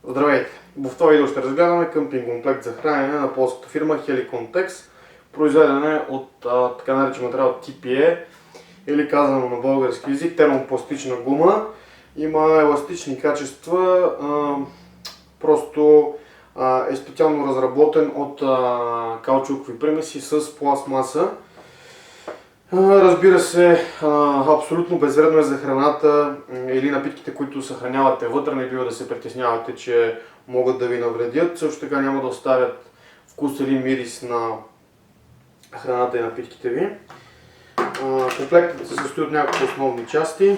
Здравейте! В това видео ще разгледаме къмпинг комплект за хранене на полската фирма Helicontex, произведена от така наречен материал TPE, или казано на български език термопластична гума. Има еластични качества, просто е специално разработен от каучукови примеси с пластмаса. Разбира се, абсолютно безвредно е за храната или напитките, които съхранявате вътре. Не бива да се притеснявате, че могат да ви навредят. Също така няма да оставят вкус или мирис на храната и напитките ви. Комплектът се състои от няколко основни части.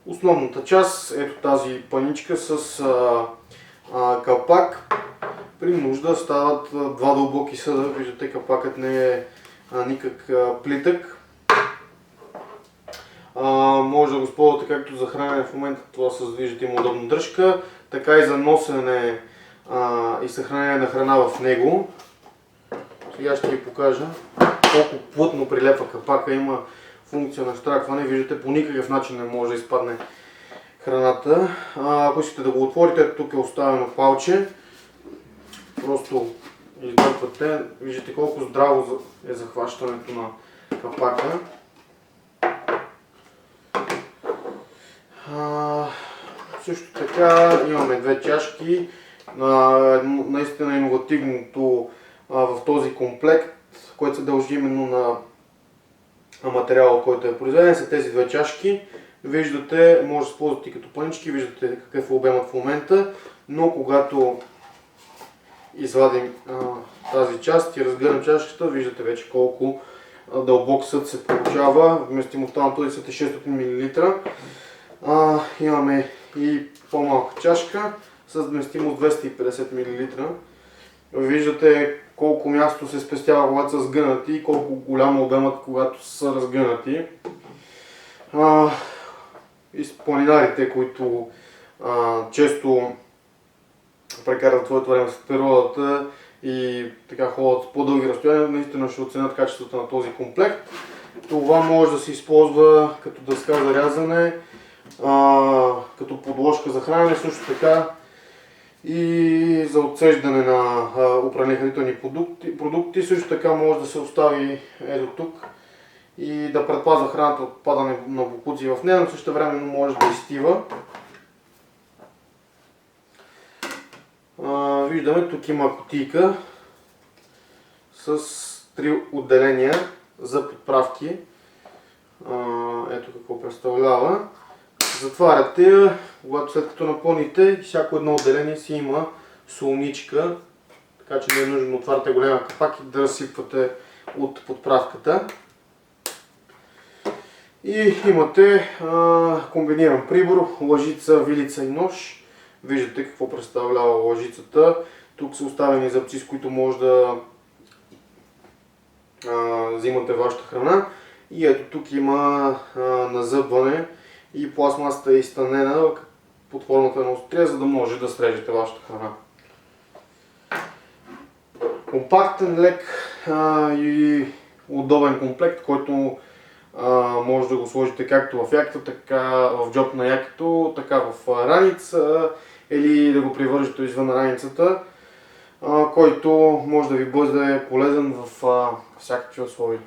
Основната част е ето тази паничка с капак. При нужда стават два дълбоки съда. Виждате, капакът не е никак плитък. Може да го използвате както за хранене в момента, това виждате, има удобна дръжка, така и за носене и съхранение на храна в него. Сега ще ви покажа колко плътно прилепва капака. Има функция на щракване. Виждате, по никакъв начин не може да изпадне храната. Ако искате да го отворите, тук е оставено палче. Просто издърпвате. Виждате колко здраво е захващането на капака. Също така имаме две чашки. Наистина иновативното в този комплект, което се дължи именно на материала, който е произведен, са тези две чашки. Виждате, може да се ползвате като пънички, виждате какъв е обемът в момента, но когато извадим тази част и разгледам чашката, виждате вече колко дълбок съд се получава. Вместимостта на този съд е 600 мл. Имаме и по-малка чашка с вместимост 250 мл. Виждате колко място се спестява, когато са сгънати и колко голям обемът, когато са разгънати. И планинарите, които често прекарат своето време с природата и така ходят с по-дълги разстояния, наистина ще оценят качеството на този комплект. Това може да се използва като дъска за рязане, като подложка за хранене, също така и за отцеждане на определени хранителни продукти. Също така може да се остави ето тук и да предпазва храната от падане на боклуци в нея, но също време може да изстива. Виждаме, тук има кутийка с 3 отделения за подправки. Ето какво представлява. Затваряте, когато след като напълните, всяко едно отделение си има солничка, така че не е нужно да отваряте голям капак и да разсипвате от подправката. И имате комбиниран прибор, лъжица, вилица и нож. Виждате какво представлява лъжицата. Тук са оставени зъбци, с които може да взимате вашата храна. И ето тук има назъбване и пластмасата е изтънена под формата на острия, за да може да срежете вашата храна. Компактен, лек и удобен комплект, който може да го сложите както в якето, така в джоб на якето, така в раница или да го привържете извън раницата, който може да ви бъде полезен в всякакви условия.